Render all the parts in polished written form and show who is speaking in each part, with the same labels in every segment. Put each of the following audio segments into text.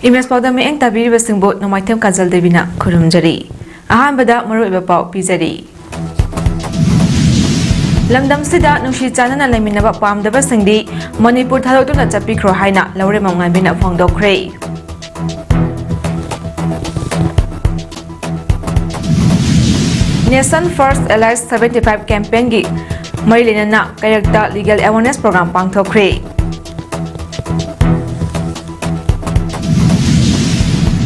Speaker 1: Image PAODAM eng tabiri basingbo nomaitem kajal devina khurumjari. Ahanbada maruiba pau pizari. Lamdam sida nushi chanana leminaba pamdaba singdi Manipur thadotuna chapikro haina laure mamnganbina phongdokre. Nation First Allies 75 campaign gi Marilina Kayakta Legal Awareness Program pangthokre.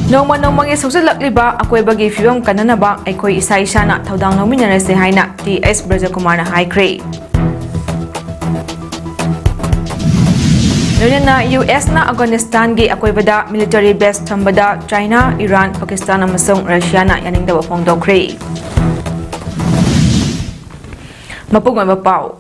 Speaker 1: Nongmangi susulakliba akoibagi fiwam kananaba aikoi isa isana thaudang lawminarase haina TS Brajakumarna haikre. Nunina US na Afghanistan gi akoibada military base thambada China, Iran, Pakistan amasung Russia na yaningdaba phongdokre. Mapugmaba pau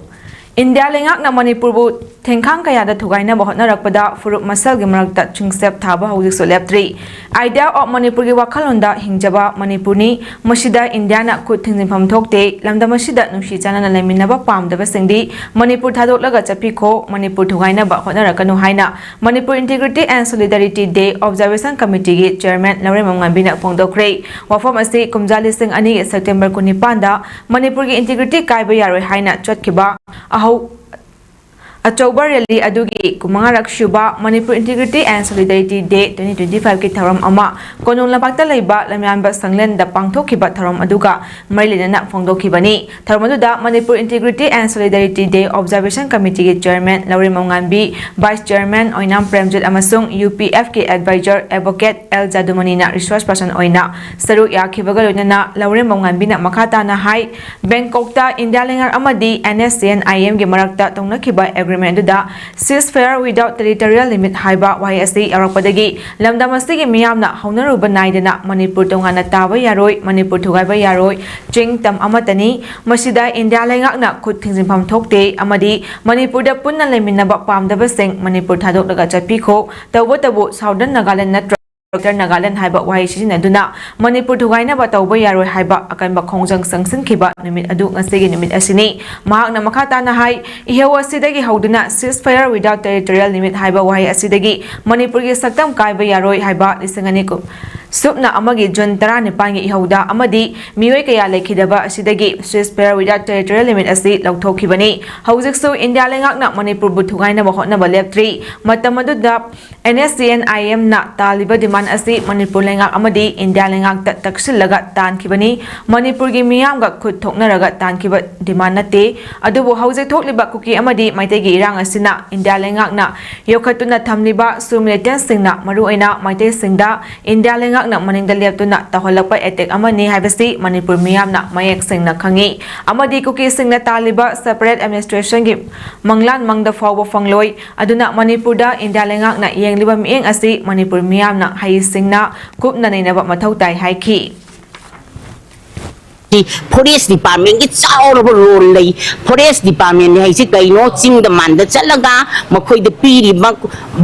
Speaker 1: India lengak na Manipur bu thengkhang kaya da thugaina bahotna rakpada furup masal gi marakta chungsep thaba hauji soleptri idea of Manipur gi wakhalonda hingjaba Manipurni masida India na khut thingjinpham thokte lamda masida nungsi chanana leminaba pamdaba singdi Manipur thadolaga chapikho Manipur thugaina ba hotna rakanu haina Manipur Integrity and Solidarity Day Observation Committee gi chairman Laurem Ngambina phongdokre wafam ase kumjali sing ani September 19 da Manipur gi integrity kaiba yaroi haina chotkiba October rally adugi kumangarak shuba Manipur Integrity and Solidarity Day 2025 ki tharam ama konong lapakta leiba lamyanba sanglen da pangthokiba tharam aduga marilina phongdokhibani tharam aduda Manipur Integrity and Solidarity Day Observation Committee ki chairman Laurem Ngambi vice chairman Oinam Premjit amasung UPF ki advisor advocate L Jadumani na resource person oina saruk yakhibaga loinana Laurem Ngambi na makhata na hai Bangkok ta India lengar amadi NSCN-IM gi marakta tongnakhiba da ceasefire without territorial limit haiba YSC arakpadagi lamdam asigi miyamna haunaruba naidana Manipur tongana taba yaroi Manipur thugaiba yaroi chingtam amatani masida India lengakna khut thingjinpham thokte amadi Manipur da punna leminaba pamdaba sing Manipur thadokdaga chapikho tawbatabu Southern Nagaland natra Nagaland haiba wahai sisinaduna Manipur thugaina ba tawba yaroi haiba akanba khongjang sangsinkhiba numit adu ngasigi numit asini mahakna makhata na hai ihewa sidagi hauduna ceasefire without territorial limit haiba wahai asidagi Manipur gi saktam kaiba yaroi haiba lisangani ko supna amagi June 19 gi ihauda amadi mioi kaya lekhidaba asidagi ceasefire without territorial limit asi lauthokibani haujiksu India lengakna Manipur bu thugaina ba hotna ba leptri matamaduda NSCN-IM na taliba demand asi Manipur lengak amadi India lengak taksilaga tankibani Manipur gi miyamga khut thoknaraga tankiba demand nate adubu haujik thokliba kuki amadi maitei gi irang asina India lengak na yokhatuna thamliba militant singna maruaina maitei singda India lengak na maningda leptuna taholakpa attack amani haibasi Manipur miyamna mayek singna khangi amadi kuki singna taliba separate administration gi manglan mangda fawba fangloi aduna Manipur da India lengak na yengliba mieng asi Manipur miyamna hai singna kupna nainaba mathau tai haiki
Speaker 2: Forest Department ki chauraba role lei Forest Department hai si kaino ching da man da chalaga makhoi da piri ba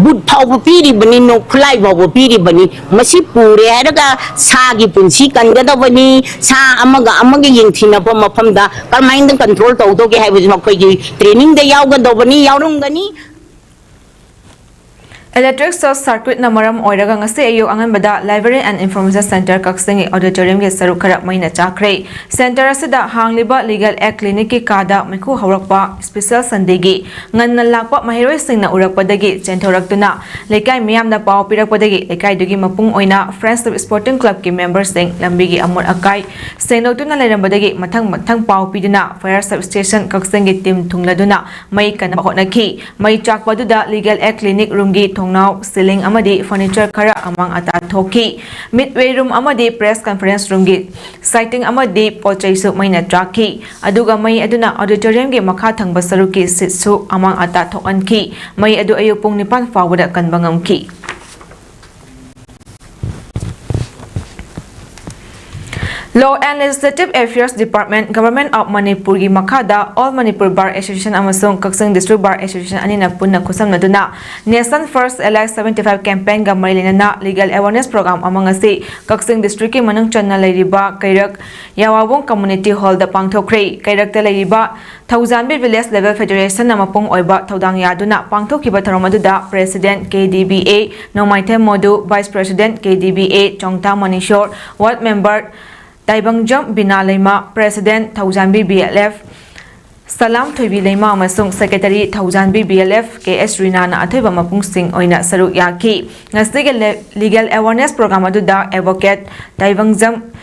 Speaker 2: bud thau piri bani no khulai ba piri bani masi pure haraga sa gi punsi kanga da bani sa amaga yengthina ba mafam da kalmain da control tau to ge hai bu makhoi gi training da yaw ga do bani yaurung gani
Speaker 1: Electric Source Circuit na maram oiraga ngasi ayo anganbada Library and Information Center kaksingi auditorium ge saruk khara maina chakre center asida hangliba Legal Aid Clinic ki kada mekhu haurakpa special Sunday gi nganna lakpa mahiroi singna urakpadagi chenthoraktuna lekai miyamna paw pirakpadagi lekai dugi mapung oina Friends of Sporting Club ki members sing lambi gi amor akai senotuna leirambadagi mathang paw piduna fire substation kaksingi team thungladuna mai kana hotnaki mai chakpaduda Legal Aid Clinic room gi thongnau ceiling amadi furniture khara amang ata thoki midway room amadi press conference room gi sighting amadi pochai su maina traki aduga mai aduna auditorium gi makha thangba saruki seat su amang ata thokanki mai adu ayuk pung 9 fawada kanbangamki Law and Legislative Affairs Department, Government of Manipur gi makhada All Manipur Bar Association amasung Kaksing District Bar Association anina punna khusamnaduna Nation First Elect 75 campaign ga marilena legal awareness program among asi Kaksing District ki manung channa leiriba Kairak Yawawong Community Hall da pangthokre Kairak ta leiriba Thousandbit Village Level Federation namapong oiba thodang yaduna pangthokiba tharamadуда President KDBA Nomaithe Modu Vice President KDBA Chongta Manishor Ward Member Taibangjam Bina Leima, President Thousandbit BLF, Salam Thoibi Leima amasung Secretary Thousandbit BLF, KS Rina na athoiba mapung sing oina saruk yaki. Ngasige legal awareness program aduda Advocate Taibangjam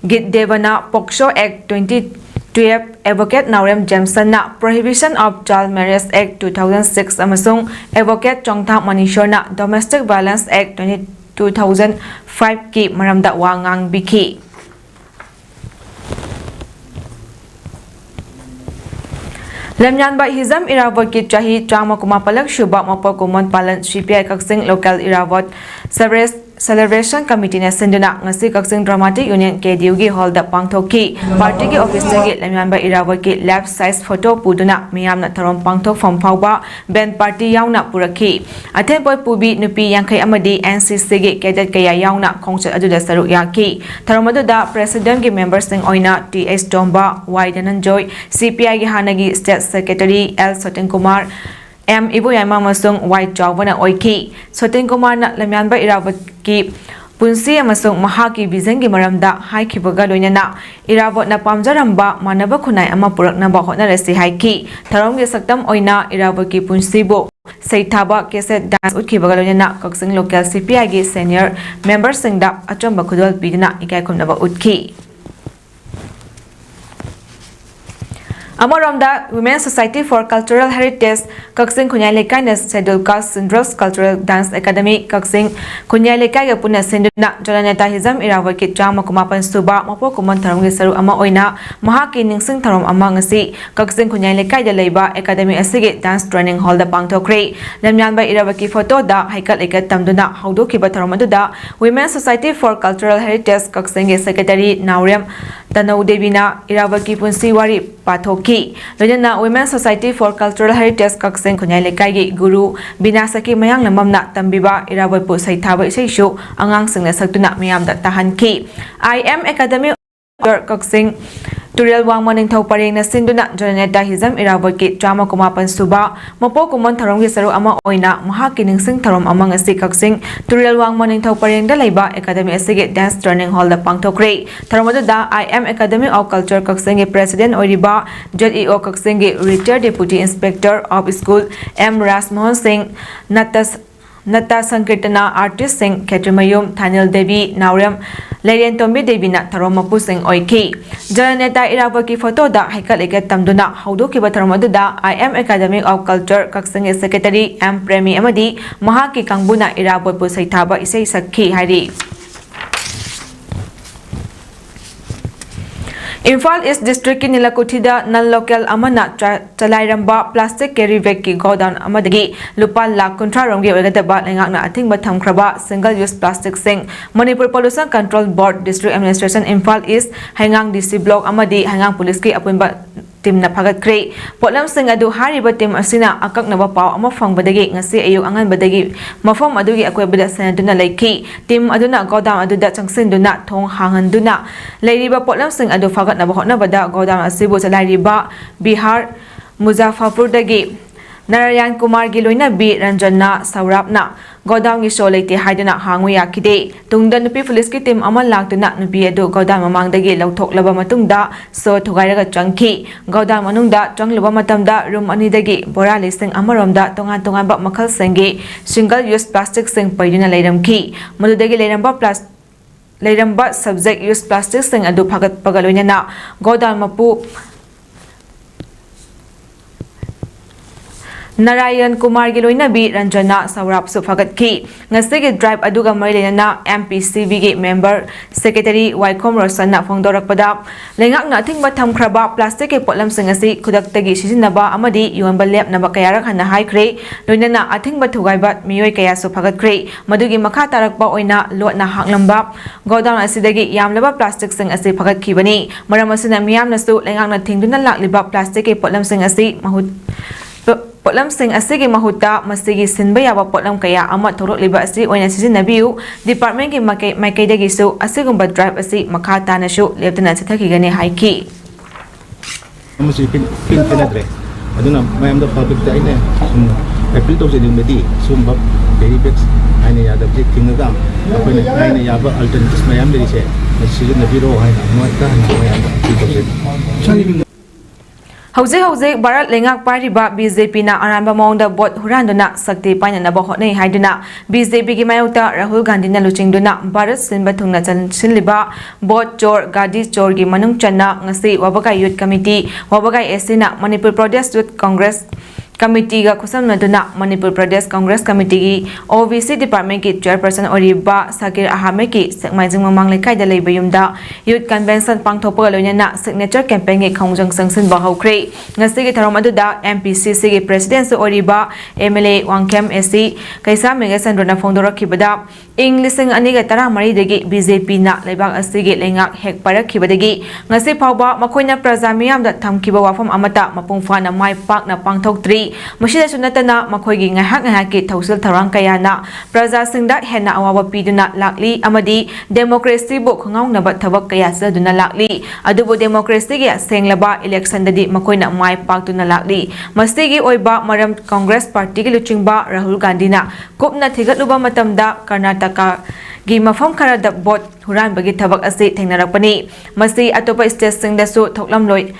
Speaker 1: Git Devana Poksho Act 2012 Advocate Naurem Jameson na Prohibition of Child Marriage Act 2006 amasung Advocate Chongtha Manishor na Domestic Violence Act 2005 ki maramda wa ngang biki. Lamyan ba Hizam Irawat ki chahi chama kumapalak shubha mapor kumon palan CPI Kaksing Local Irawat Celebration Committee na sinduna ngasi Kaksing Dramatic Union KDU gi hall da pangthoki party ki office gi lamyan ba Irawat ki lab size photo puduna miyam na tharom pangthok from phawba band party yauna puraki athen boy pubi nupi yankhai amadi NCC gi cadet kaya yauna khongchat aduda saruk yaki tharom aduda president gi members sing oina TS Domba Y Dananjoy CPI gi hanagi state secretary L Sotin Kumar M Ibu Yama Masung White Jawwana Oiki Sotin Kumar na lamyan ba Irawat ki punsi amasung mahaki vision gi maramda hai khibaga loinana Irawat na pamjaramba manaba khunai ama puraknaba hotnarasi haiki tharom gi saktam oina Irawat ki punsi bo Saithaba Keset Dance Utkibaga loinana Kaksing Local CPI gi senior member singda achamba khudol pidina ikai khumnaba utki Amoromda Women's Society for Cultural Heritage Kaksing Kunyai Lekai na Scheduled Caste Syndromes Cultural Dance Academy Kaksing Kunyai Lekai ga puna sinduna Jolaneta Hizam Irawat ki chama kumapan suba mapo kumon tharom gi saru ama oina mahaki ningsing tharom ama ngasi Kaksing Kunyai Lekai da leiba Academy asigi Dance Training Hall da pangthokre lamyan ba Irawat ki photo da haikat ikat tamduna haudokiba tharom aduda Women's Society for Cultural Heritage Kaksing gi Secretary Naurem Tanau Devina Irawat ki punsi wari pathoki loina Women's Society for Cultural Heritage Kaksing Kunyai Lekai gi Guru Binasaki mayang lamamna tambiba Irawat pu saithaba isaisu angang singna saktuna miyam da tahanki IM Academy Kaksing Turial Wangman Ningthau Pareng na sinduna Jolaneta Hizam Irawat ki chama kumapan suba mapo kumon tharom gi saru ama oina mahaki ningsing tharom ama ngasi Kaksing Turial Wangman Ningthau Pareng da leiba Academy asigi Dance Training Hall da pangthokre tharom aduda IM Academy of Culture Kaksing gi President oiriba JEO Kaksing gi Retired Deputy Inspector of School M Rasmohan Singh Nata Sankirtana Artist Singh Khetrimayum Thanil Devi Naurem Lerian Tombi Devi na tharom mapu Singh oiki Jolaneta Irawat ki photo da haikat ikat tamduna haudokiba tharom aduda IM Academy of Culture Kaksing Secretary M Premi amadi mahaki kangbuna Irawat pu saithaba isai sakhi hari Imphal East District ki Nilakuthida non-local amana chalairamba plastic carry bag ki godown amadagi lupa lakh 30 rom gi oigadaba lengakna athingba thamkhraba single use plastic sing Manipur Pollution Control Board District Administration Imphal East Hangang DC block amadi Hangang Police ki apunba team na phagat potlam sing adu hariba team asina akaknaba paw ama fangbadagi ngasi ayuk anganbadagi mafam adugi akwebada sanaduna laiki team aduna godown aduda changsinduna thong hanganduna leiriba potlam sing adu phagat na hotnabada godown asibu chalairiba Bihar Muzaffarpur dagi Narayan Kumar gi loina B Ranjana Saurabna godown gi show leite haidana hangu yakide tungda nupi police ki team ama laktuna nupi adu godown mamangdagi lautoklaba matungda so thugairaga changki godown manungda changluba matamda room ani dagi bora listing amaromda tongan ba makhal sengi single use plastic sing paidina leiramki madudagi leiramba subject use plastic sing adu phagat pagaloina na godown mapu Narayan Kumar gi loinabi Ranjana Saurap su phagatki ngasigi drive aduga marilena MPCV gi member secretary Waikom Rosanna phongdorakpada lengakna thingba thamkhraba plastic ke potlam singasi khudaktagi sisinaba amadi yonba lepnaba kayarak hana haikre loinana athingba thugaiba miyoi kaya su phagatkhre madugi makha tarakba oina lotna haklamba godown asidagi yamlaba plastic sing asi phagatkibani maram asina miyamna su lengakna thingduna lakliba plastic ke potlam singasi mahut potlam sing asigi mahuta masigi sinba yaba potlam kaya ama thorok liba asi oina sijinabiu department ki maikaidagi su asigumba drive asi makha tana su leptana chathaki gane haiki
Speaker 3: amasi pin pinadre aduna mayam da public ta ine appeal to seding medi sumba veribex aine yada je tinga apne aine yaba alternatives mayam le se sijinabiro haina noita mayam appeal to
Speaker 1: Hauze Bharat Lengak Pariba BJP na aranba maungda bot huranduna sakti painanaba hotnai haiduna BJP gi mayokta Rahul Gandhi na luchingduna Bharat sinba thungna sinliba bot chor gadi chor gi manung channa ngasi wabagai youth committee wabagai SC na Manipur Pradesh Youth Congress Committee ga kusamnaduna Manipur Pradesh Congress Committee gi OVC Department ki chairperson Oriba Sakir Ahame ki sekmaijing mamang lekai da leiba yumda youth convention pangthopa loinana signature campaign gi khongjang sangsin ba hokre ngasi gi tharom aduda MPCC gi president su Oriba MLA Wangkem SC kaisa mega sandrona phongdorakhibada Lising aniga tara mari dagi BJP na leibak asigi lengak hek parakhibadagi ngasi phawba makoina praja miyam da thamkiba wafam amata mapungfana mai pak na pangthoktri Masida sunatana makoigi ngahak ki thausil tharang kayana praja singda hena awawa piduna lakli amadi democracy bu khangau na ba thabak kaya saduna lakli adubu democracy gi senglaba election dadi makoina mai paktuna lakli mastigi oiba maram Congress party gi luchingba Rahul Gandhi na kupna thigatluba matamda Karnataka gi mafam khara da bot huran bagi thabak ase thengnarakpani masi atopa state singda su thoklamloi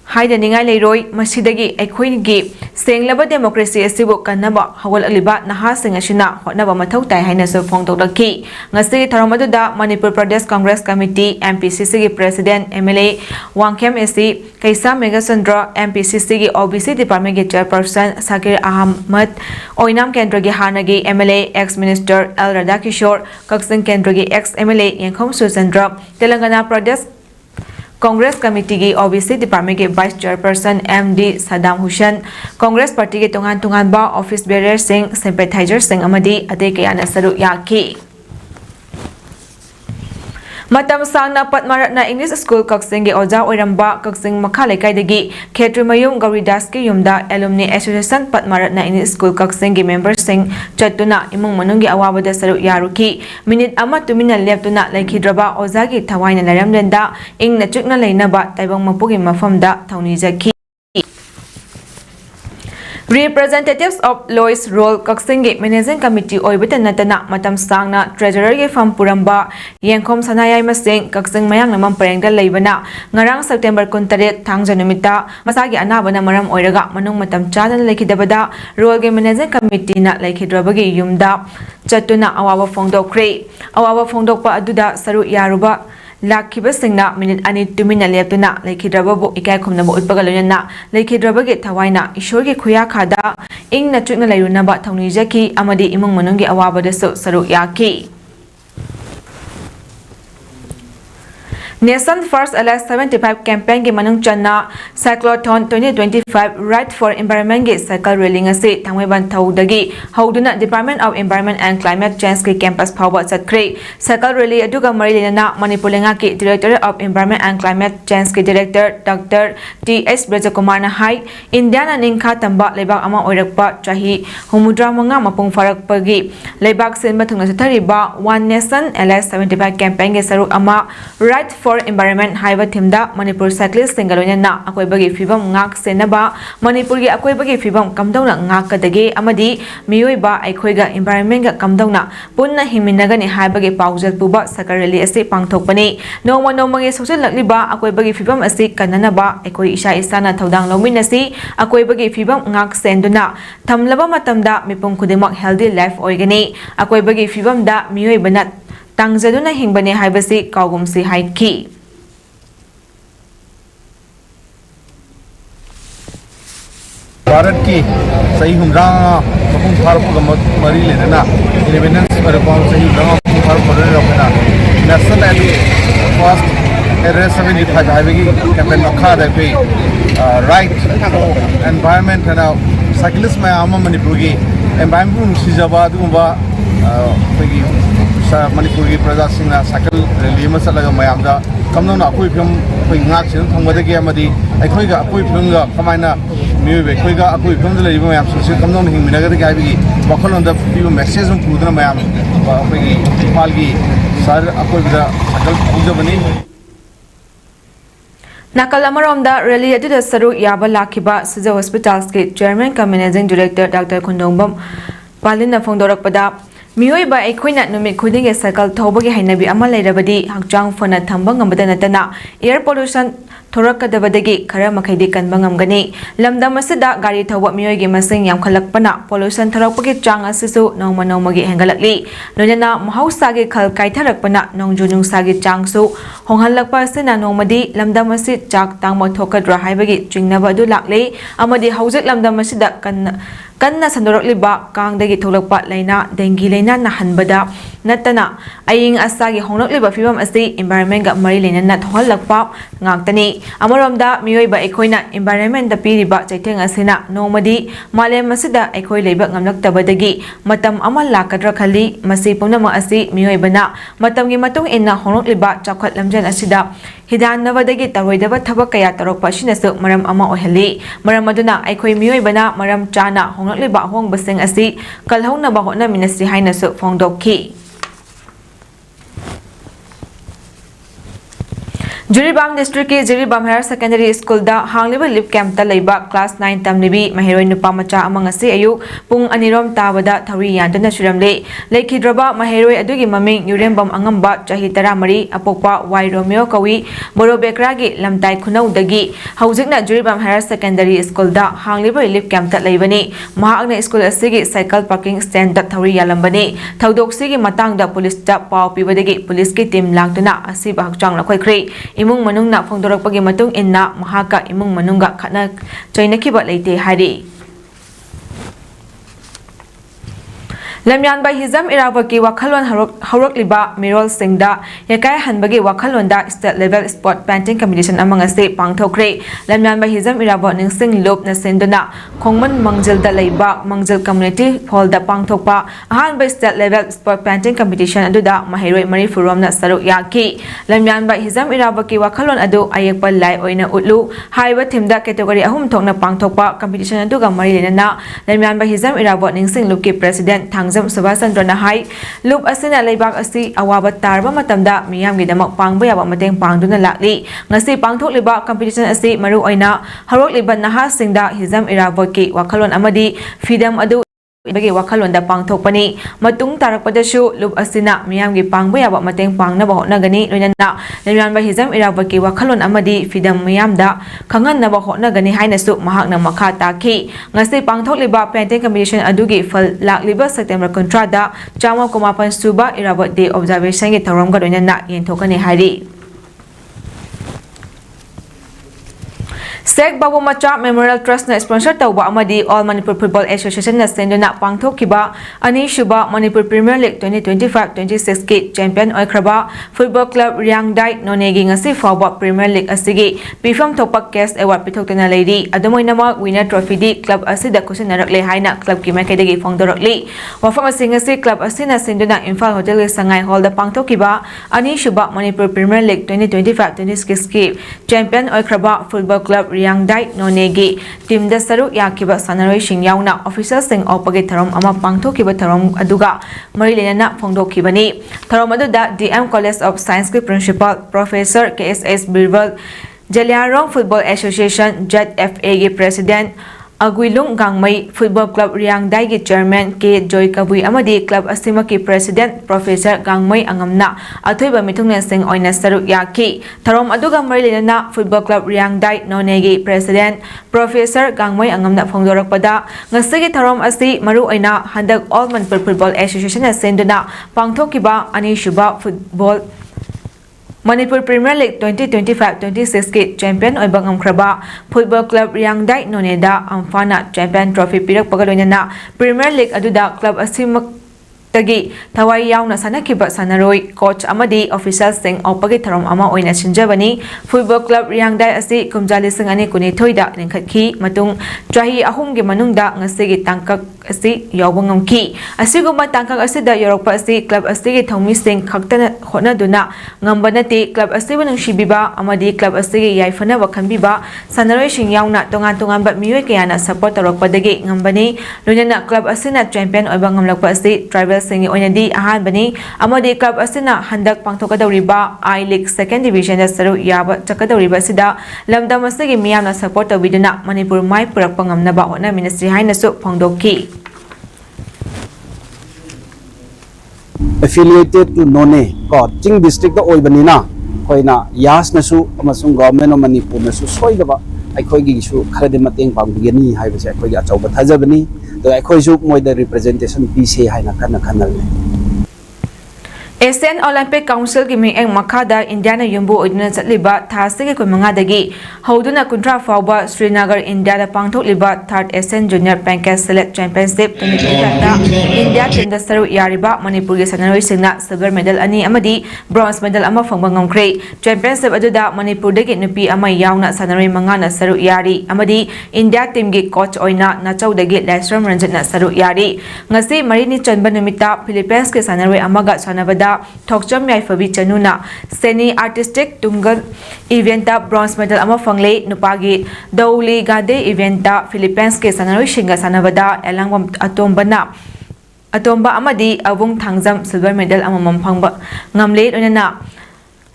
Speaker 1: Haida ningai leiroi masidagi aikhoigi senglaba democracy asibu kanaba hawal aliba naha singashina hotnaba mathau tai haina so phongdokdaki ngasi tharamadu da Manipur Pradesh Congress Committee MPCC gi president MLA Wangkem SC kaisa Megasandra MPCC gi OBC department gi chairperson Sakir Ahmed Oinam Kendra gi hanagi MLA ex minister L Radhakishore Kaksing Kendra gi ex MLA Yankhom Susandra Telangana Pradesh Congress Committee ki OBC Department ki Vice Chairperson MD Saddam Hussain Congress Party ki tungan ba office bearer sing sympathizer sing amadi ate kayana saru yaki Matam sangna Patmaratna English School Kaksing gi oja oiramba Kaksing makha lekai dagi Khetrimayum Gauridas ki yumda Alumni Association Patmaratna English School Kaksing gi members sing chatuna imung manung gi awabada saru yaruki minute ama tumina leptuna laikhidraba oja gi thawaina laramlenda ingna chukna leinaba taibang mapugi mafamda thauni jaki Representatives of Lois Roll Kaksingi Managing Committee Oibita Natana Matam Sangna Treasurer Gi Fam Puramba Yengkom Sanayay Masing Kaksing Mayang Namang Parengda Laibana Ngarang September 13 Thangja Numita Masagi Anabana Maram Oiraga Manung Matam Chana Laikidabada Roll Gi Managing Committee na Laikidrabagi Yumda Chatuna Awawa Phongdokre Awawa Phongdokpa Aduda Saru Yaruba Lakhiba singna minute ani tumina leptuna laikhidrababu ikai khumnaba utpaga loinana laikhidrabagi thawaina ishorgi khuya khada ingna chukna lairunaba thauni jaki amadi imung manunggi awabada saru yaki Nation First Alliance 75 campaign gi manung channa cyclothon 2025 Right for Environment gi cycle rally ngasi thangmaiban thaudagi hauduna Department of Environment and Climate Change ki campus phawba chatkre cycle rally aduga marilena Manipur lenga ki Director of Environment and Climate Change ki Director Dr. T.S. Brajakumar na hai Indiana ningkha tamba lebak ama oirakpa chahi humudra manga mapung farakpagi lebak senba thungna sathariba One Nation Alliance 75 campaign gi saruk ama Right for Environment haiba thimda Manipur cyclist singaloina na akoibagi fibam ngak senaba Manipur gi akoibagi fibam kamdawna ngakadagi amadi miyoiba aikhoiga environment ga kamdawna punna himinagani haibagi paujal puba sakarali ase pangthokpani nongmangi social lakliba akoibagi fibam ase kananaba aikoi isha isana thodang lominasi akoibagi fibam ngak senduna thamlaba matamda mipum khudimak healthy life oigani akoibagi fibam da miyoibana Tangjaduna hingbane haibasi kaugumsi haiki.
Speaker 3: Bharat की सही हुमरा मपुंग फारक मरी लेना independence पर सही हुमरा मपुंग फारक मरी रखना national एडु first address 75 highway की campaign मखा दे पे राइट एनवायरनमेंट है ना साइक्लिस्ट में आम मणिपुर की एनवायरनमेंट सिजाबा दुबा मणिपुर की प्रजा सिंह साइकिल रैली में चलगा मैमदा कमनों अकोई film अकोई ngak sin thongbadagi amadi aikoi ga akoi film ga kamaina miwe akoi ga akoi film da leiba mayam sin kamnong hingminaga da gaibigi wakhalon da pibu message um puduna mayam akoi gi pal gi sar akoi da sakal pujabani
Speaker 1: Nakal amarom da rally adu saru yaba lakhiba Siza Hospitals ke chairman ka managing director Dr. Khundongbam Palina phongdorakpada Mioi ba aikhoina numit khuding cycle thobagi hainabi ama leirabadi hakchang fona thamba ngambada natana air pollution thorakadabadagi khara makhaidi kanba ngamgani lamdam asida gari thoba mioi gi masing yamkhalakpana pollution thorakpagi chang asisu nongma nongmagi hengalakli loinana mahausa gi khal kaitharakpana nongjunung sagi changsu honghalakpa asina nongmadi lamdam asi chak tangma thokadra haibagi chingnaba adu lakle amadi haujak lamdam asida kanna sandorokliba kangdagi tholakpa laina dengue laina nahanbada natana aying asagi honokliba fibam asi environment ga mari laina na thohalakpa ngangtani amaromda miyoiba ekoina environment da piriba chaitheng asina nomadi malem asida ekoi leiba ngamlaktabadagi matam amal lakadra khali masi pumnama asi miyoibana matamgi matung inna honokliba chakhat lamjan asida hidan navadagi taroidaba thabak kaya tarokpa sinasu maram ama ohali maram aduna ekoi miyoibana maram chana honokliba hongbasing asi kalhauna ba hona minasi hainasu phongdokhi Jiribam district ke Jiribam Higher Secondary School da hangliba lip camp ta leiba class 9 tamnibi mahiroi nupa macha amang ase ayu pung anirom tabada thari yandana suramle lekhidraba mahiroi adugi maming Yurembam angamba chahi 13 apokpa Y Romeo kawi Borobekra gi lamtai khunau dagi haujikna Jiribam Higher Secondary School da hangliba lip camp ta leibani mahakna school asigi cycle parking stand da thari yalambani thaudoksi gi matang da police ta pau pibadagi police ki team langtuna asiba hakchang la khoikhri imung manung na phongdorakpagi matung inna mahaka imung manungga khana chainakhiba leite hari Lamyan by Hizam Irawaki Wakalon Horokliba Mirol Singda Yakai Hanbagi Wakalonda State Level Sport Painting Competition among a state Pangtokre Lamyan by Hizam Irawat Ning Loop na Sendona Kongman Mangjil da Leiba Mangjil Community Hall da Pangtokpa Ahan by State Level Sport Painting Competition Aduda Mahiroi Mari Furom na Saruk Yaki Lamyan by Hizam Irawaki Wakalon Adu Ayakpa Lai Oina Utlu Haiba Timda Category Ahum Tokna Pangtokpa Competition Aduga Mari Lena Lamyan by Hizam Irawat Ning Loop ki President Tang Subhasandra hai loop asina leibak asi awaba tarba matamda miyam gidamak pangba yaba mateng pangduna lakli ngasi pangthokliba competition asi maru oina harokliba naha singda Hizam Irawaki wakhalon amadi freedom adu bagi wakalon da pangthokpani matung tarakpadasu loop asina miyam gi pangba yaba mateng pangna ba hotnagani loinana lemyan ba Hizam Irawaki wakhalon amadi freedom miyam da khangan na ba hotnagani hainasu mahakna makha takhi ngasi pangthokliba painting competition adugi fal lakliba September kontra da chama komapan suba Irawat day observation gi thorom ga loinana yenthokani hari Sek Babu Macha Memorial Trust na sponsor tauba amadi All Manipur Football Association na sendona pangthokkiba ani shuba Manipur Premier League 2025-26 ki champion oikraba Football Club Ryangdai nonegi ngasi fawba Premier League asigi pifam thopak cash award pithoktana leiri adumoinama winner trophy di club asida kusinnarakle haina club ki makedagi phongdorakli wafam asingasi club asina sendona Imphal Hotel Sangai Hall da pangthokkiba ani shuba Manipur Premier League 2025-26 ki champion oikraba Football Club Ryangdai nonegi team da saruk yakiba sanaroi sing yauna official sing opagi tharom ama pangthokiba tharom aduga mari lenana phongdokhibani tharom aduda DM College of Science ki principal Professor KSS Birwal Jaliarong Football Association JFA ki president Aguilung Gangmai Football Club Ryangdai ki chairman K Joy Kabui amadi club asima ki president Professor Gangmai angamna athoiba mithungna sing oina saruk yaki tharom aduga marilena Football Club Ryangdai nonegi president Professor Gangmai angamna phongdorakpada ngasigi tharom asi maru oina handak All Manipur Football Association na senduna pangthokiba ani shuba football Manipur Premier League 2025-26 ki champion oiba ngamkraba football club Riangdai Noneda Amphana champion trophy pirak pagaloina Premier League aduda club asimak tagi thawai yauna sanakiba sanaroi coach amadi official sing opagi tharom ama oina sinjabani football club Riangdai asi kumjali sing ani kuni thoida ningkhatki matung chahi ahum gi manungda ngasigi tangkak asi yawbangamki asiguma tangkak asida yorokpa asi club asigi thomi sing khaktana khona duna ngambanati club asibu nungsibiba amadi club asigi yaifana wakhanbiba sanaroi sing yauna tongan tongan ba miyoi kayana support torokpadagi ngambani lunana club asina champion oiba ngamlakpa asi tribal singi oinadi ahanbani amadi club asina handak pangthokadawriba I League second division da saru yaba chakadawriba sida lamdam asigi miyamna support tawiduna Manipur mai purakpa ngamnaba hona ministry hainasu phangdokki
Speaker 4: affiliated to None ko Ching district da oibanina koina yas nasu amasung government of Manipur nasu soidaba akhoi gi su kharade mateng pangbigani haibase akhoi gi achauba thajabani to akhoi su moida representation pc haina kana khanal
Speaker 1: Asian Olympic Council ki mieng makada Indiana yumbu oiduna chatliba thasige koi mangadagi hoduna kuntra fawba Srinagar India da pangthokliba 3rd Asian Junior Pancake Select Championship 2025 da India team da saru yariba Manipur gi sanaroi singna silver medal ani amadi bronze medal ama phangba ngamkhre championship aduda Manipur dagi nupi ama yauna sanaroi mangana saru yari amadi India team gi coach oina nachau dagi Lesram Ranjana saru yari ngasi marini chanba numita Philippines ke sanaroi amaga sanabada Thokcham Yaifabi Chanuna Seni Artistic Tungal Eventa bronze medal ama fangle nupagi Dowli Gade Eventa Philippines ke sanaroi shinga sanabada elangwam atomba amadi abung thangjam silver medal ama mamphangba ngamle onana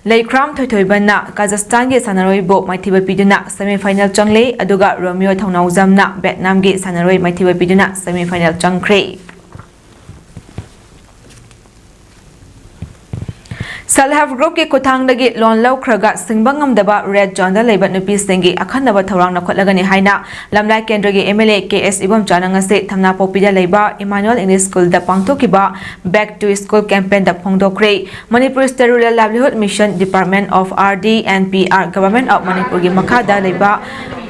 Speaker 1: Laikram Thoithoibana Kazakhstan ge sanaroi bo maithiba piduna semi final changle aduga Romeo Thongnaujamna Vietnam ge sanaroi maithiba piduna semi final changkhre Self-help group ke kuthang dagi loan lau khraga singbangam daba red zone da leibat nupi singi akhanaba thawrang na khotlagani haina lamlai kendra gi MLA KS ibam chananga se thamna popida leiba Emmanuel English School da pangthokiba back to school campaign da phongdokre Manipur State Rural Livelihood Mission Department of RD and PR Government of Manipur gi makhada leiba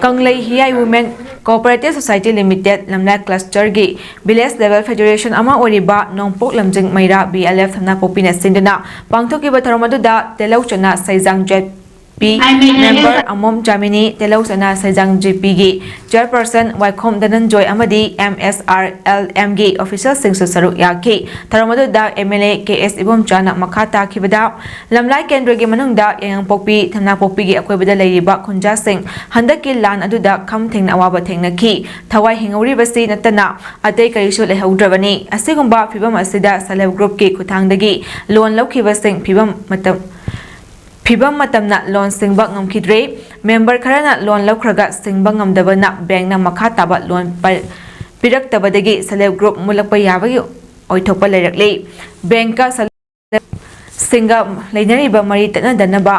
Speaker 1: Kanglei Hiai Women Cooperative Society Limited Lamlai Cluster gi Village Level Federation ama oriba Nongpok Lamjing Maira BLF thamna popina sinduna pangthoki Bataramadda Telau Chana Saijang JP member Amom Jamini Telau Chana Saijang JP gi chairperson Waikhom Dananjoy Amadi MSRLM gi official Singsu Saru Yaki Taramadda MLA KS Ibom Chana Makata Kibada Lamlai Kendra gi manungda Yang Pokpi Thamna Pokpi gi akoibada leiba Khunja Singh handaki lan aduda kham thengna awaba thengnaki thawai hingori basi natana atei karisu lehaudrabani asigumba phibam asida self group ki khuthangdagi loan laukhiba sing phibam matamna loan singba ngamkhidre member kharana loan laukhraga singba ngamdabana bank na makha taba loan pirak tabadagi self group mulakpa yabagi oithokpa leirakle bank ka singa leinariba mari tana danaba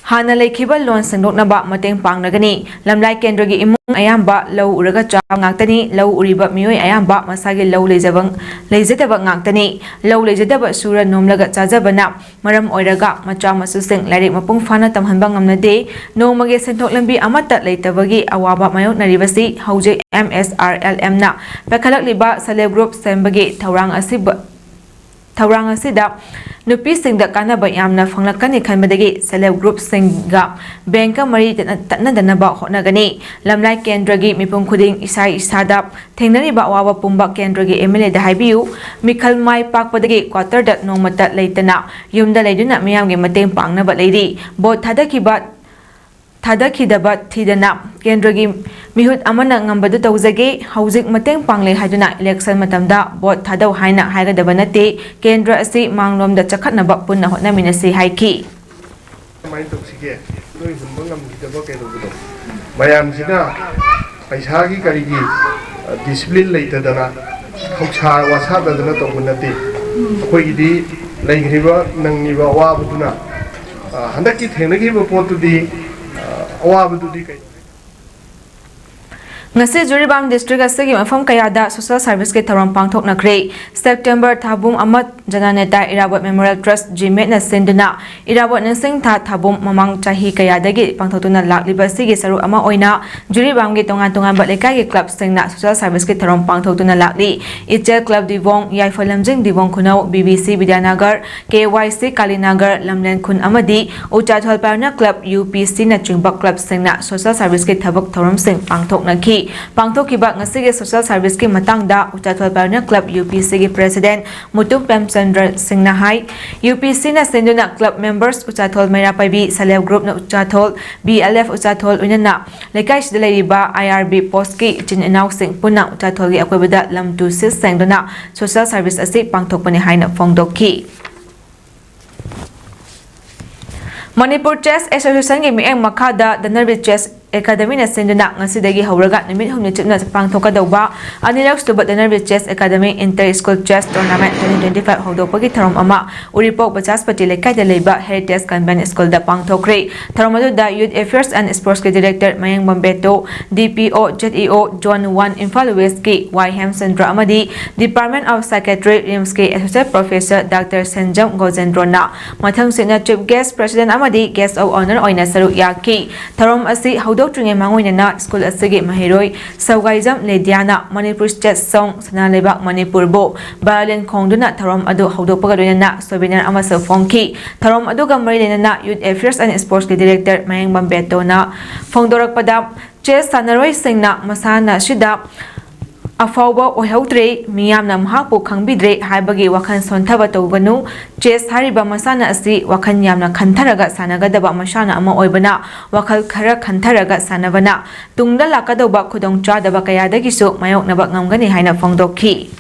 Speaker 1: Hana Laikiba loan sandoknaba mateng pangnagani lamlai kendra gi imung ayamba lau uraga cha ngaktani lau uriba mioi ayamba masagi lau leijadaba ngaktani lau leijadaba sura nomlaga chajabana maram oiraga macha masu sing lairik mapung fana tamhanba ngamnade nomage senthok lambi amata leitabagi awaba mayoknaribasi hauje MSRLM na pakhalak liba self group sembagi thaurang asida nupi singda kanaba yamna fanglakani khanbadagi self group singa banka mari tatna danaba honagani lamlai kendragi mipum khuding isai isada thengnari ba wawa pumba kendragi MLA da haibiu mikhal mai pakpadagi quarter da nomata leitana yumda leiduna miyamge mateng pangnaba leidi bot thadakidaba thidana kendragi mihut amana ngambadu tawjage hauzik mateng pangle haiduna election matamda bot thadau haina haigadaba nate kendra asi manglom da chakhatnaba punna hotnaminasi haiki
Speaker 5: mai toksige noi hunba ngamgidaba kenobdo mayam sina paisa gi karigi discipline leitadana khoksa wasa dadana tobunati akoigidi leigriba nangniba wabuduna handaki thenagi potudi awabududi kai
Speaker 1: ngasi Juribam district asigi mafam kayada social service ke tharam pangthoknakre September thabum amat jananeta Irabot Memorial Trust Jimet na senduna Irabot nasing thabum mamang chahi kayadagi pangthotuna lakliba sigi saru ama oina Juribam ge tongan balekai ge club singna social service ke tharam pangthotuna lakli Ichel Club Divong Yaifalamjing Divong Khunau BBC Vidyanagar KYC Kalinagar Lamlen Khun amadi Uchathol Parna Club UPC na chingba club singna social service ke thabak thoram sing pangthoknaki pangthokiba ngasige social service ke matangda Uchathol Parna Club UPC ke president Mutum Pemchandra Singh na hai UPC na senduna club members Uchathol Maira Paibi Saleb group na Uchathol BLF Uchathol unana lekai sidalaiba IRB post ki chin announcing puna Uchathol gi akwebada lam tu sis sengduna social service ase pangthokpani haina phongdokki Manipur Chess Association gi mieng makhada the Nervous Chess Academy na senduna ngasidagi hawraga nimit humni chipna pangthokadawba anilak stubat the Nervous Chess Academy Inter School Chess Tournament 2025 hawdopagi tharom ama Uripok Bachaspati lekai da leiba Heritage Convent School da pangthokre tharom adu da Youth Affairs and Sports ke Director Mayang Bambeto DPO ZEO John 1 Imphal West ki Y Hemchandra amadi Department of Psychiatry RIMS ke Associate Professor Dr. Senjam Gojendrona mathang sina Chief Guest President amadi Guest of Honor oina saru yaki tharom asi Doctor Mangoina School Asigi Mahiroi, Saugaizam Lediana, Manipur Chess Song, Sanalebak Manipur Bo, Violin Kongduna, Tarom Adu, Hodopagaduna, Sobinar Amasa Fonki, Tarom Aduga Marilena, Youth Affairs and Sports Director, Mayang Bambetona, Fongdorak Padam, Chess Sanaroi Singna, Masana Shida. Afawba oihautre miyamna mahakpu khangbidre haibagi wakhan sonthaba tawganu chess hariba masana asi wakhan yamna khantharaga sanagadaba masana ama oibana wakhal khara khantharaga sanabana tungda lakadoba khudong chadaba kayadagisu mayoknaba ngamgani haina phongdokhi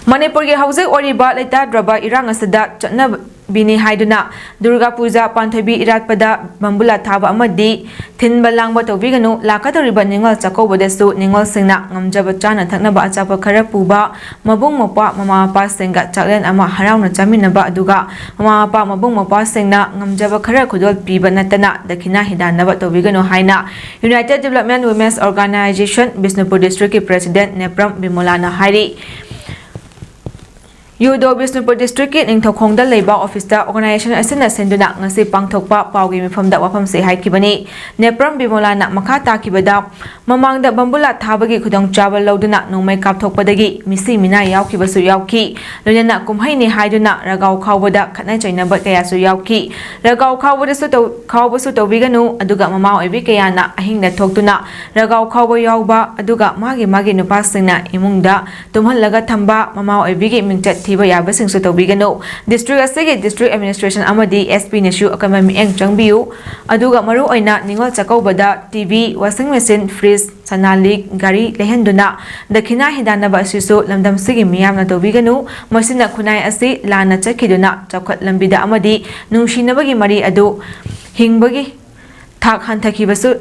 Speaker 1: Manipur ge hauze oriba leta draba irang asada chana bini haiduna Durga Puja Panthabi Iratpada Bambula Thaba amadi Thinba Langba Tawbiganu Lakadoriba Ningal Chakobodesu Ningal Singna Ngamjaba Chana Thaknaba Achapa Khara Puba Mabung Mapa Mama Mapa Singga Chaklen ama Harauna Chaminaba aduga Mama Mapa Mabung Mapa Singna Ngamjaba Khara Khudol Piba Natana Dakhina Hidanaba Tawbiganu haina United Development Women's Organization Bisnupur District President Nepram Bimolana Hari Yudo Bisnupur District in Tokongda Labor Officer Organization Asina Senduna ngasi pangthokpa paugi mifamda wafam se haikibani Nepram Bimolana makata kibada mamangda bambula thabagi khudong chawal loduna nongmai kapthokpadagi misi mina yawkibasu yawki loyana kumhaini haiduna ragaw khawbada khatna chainaba kayasu yawki ragaw khawbada su khawbasu tawbiganu aduga mama oibi kayana ahingda thoktuna ragaw khawba yawba aduga magi nupasingna imungda tumhallaga thamba mama oibigi mingchat thiba yabasing su tawbiganu district asigi district administration amadi SP nesu akamami eng changbiu aduga maru oina ningol chakobada TV washing machine fridge sanalik gari lehenduna dakhina hidanaba asisu lamdam sigi miyamna tawbiganu masina khunai asi lana chakhiduna chakhat lambida amadi nungsinabagi mari adu hingbagi thak hanthakhibasu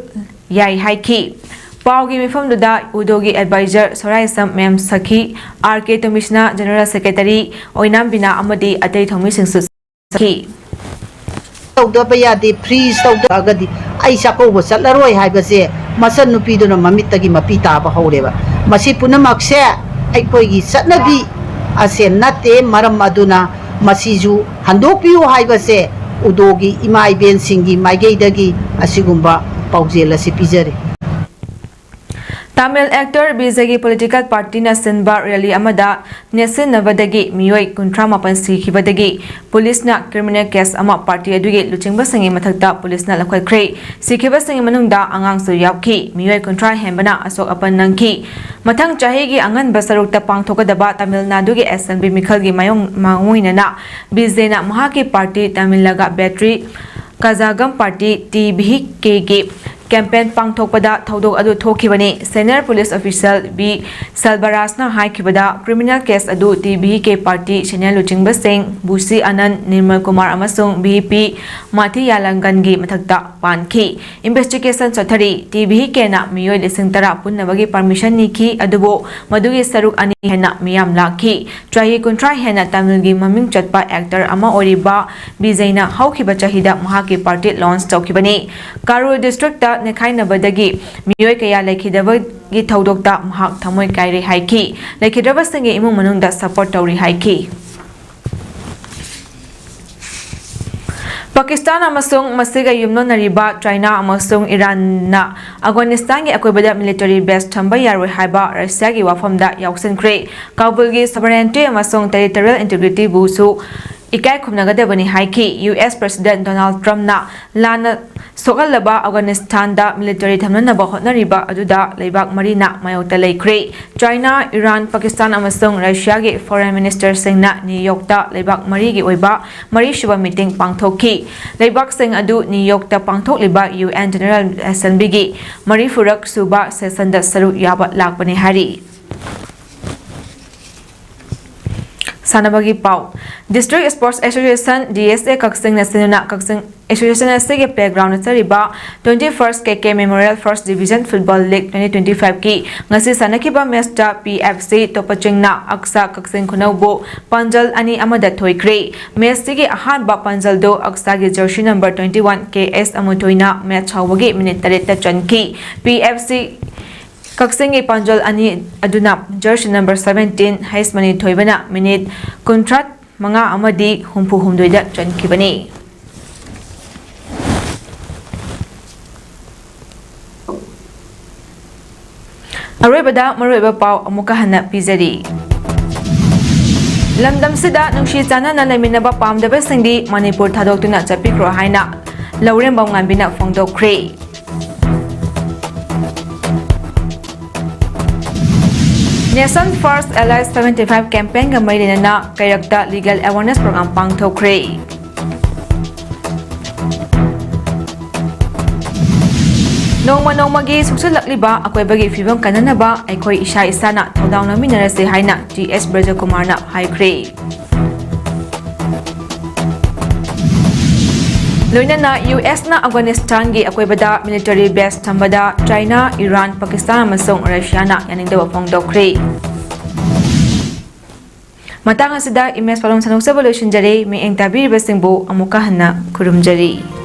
Speaker 1: yai haiki Paugi mifamduda Udogi Advisor Soraisam Mem Sakhi RK Commissioner General Secretary Oinam Bina Amadi Atei Thomising Sakhi
Speaker 6: tawdaba yade freeze tawdagadi ai sakobo satlaroi haibase masan nupiduna mamittagi mapi taba hawreba masi punamakse aikoigi satnabi ase natte maram aduna masiju handopiu haibase udogi imai ben singi maigeidagi asigumba paujela si pijare
Speaker 1: Tamil actor BJP political party na sinba rally amada nesin navadagi miyoi kuntra mapan sikhibadagi police na criminal case ama party adugi luchingba sangi mathakta police na lakhoi kre sikhiba sangi manungda angang su yapki miyoi kuntra hembana asok apan nangki mathang chahigi angan basarukta pangthokadaba Tamil Nadu gi assembly mikhalgi mayong manguinana BJP na mahaki party Tamil laga battery Kazagam party TBK campaign pangthokpada thodok adu thokibani senior police official B Salbarasna haikibada criminal case adu TBK party senior luchingba sing Busi Anand Nirmal Kumar amasung BP Mathi Yalangangi mathakta panki investigation chathari TBK na miyoi lising tara punnabagi permission niki adubo madugi saruk ani hena miyam lakhi trahi kuntra hena tamilgi maming chatpa actor ama oriba bizaina haukiba chahida mahaki party launch tokibani Karu district ta nekhainabadagi miyoi kaya lekhidabagi thodokta mahak thamoi kaire haiki lekhidrabasingi imung manungda support tawri haiki Pakistan amasung masiga yumno nariba China amasung Iran na Afghanistan gi akoibada military base thamba yaroi haiba Russia gi wafamda yausinkre Kabul gi sovereignty amasung territorial integrity busu ikai khumnagadabani haiki US President Donald Trump na lana sogalaba Afghanistan da military thamnanaba hotnariba aduda leibak marina mayota leikre China Iran Pakistan amasung Russia gi foreign minister singna New York ta leibak mari gi oiba mari shuba meeting pangthoki leibak sing adu New York ta pangthokliba UN General Assembly gi mari furak suba session da saru yaba lakpani hari Sanabagi Pau District Sports Association DSA Kaksing Nasinuna Kaksing Association SG Playground Sariba 21st KK Memorial First Division Football League 2025 ki ngasi sanakiba matchta PFC Topachingna Aksa Kaksing Khunaubo Panjal ani amada thoikre match gi ahanba Panjal do Aksa gi jersey number 21 KS amutoina match hawagi minute 3 ta chanki PFC Kaksingi Panjal ani aduna jersey number 17 Haismani Thoibana minute contract manga amadi humpu humdoida chankibani Aroibada maroiba pau amuka hana pizari Lamdam sida nungshi chana na laiminaba pamdaba singdi Manipur thadoktuna chapikro haina Laurembam ngambina phongdokre Nation First Allies 75 campaign ga mailina kairakta legal awareness program pangthokre Nongmagi suksalakliba akoibagi fibam kananaba aikoi isha isana thodawna minarase haina GS Brajakumar na haikre Loinana US na Afghanistan gi akoibada military base thambada China Iran Pakistan amasung Russia na yaningdaba phongdokre Matang asida image palom sanok solution jare mi engtabir basingbo amuka hana kurumjari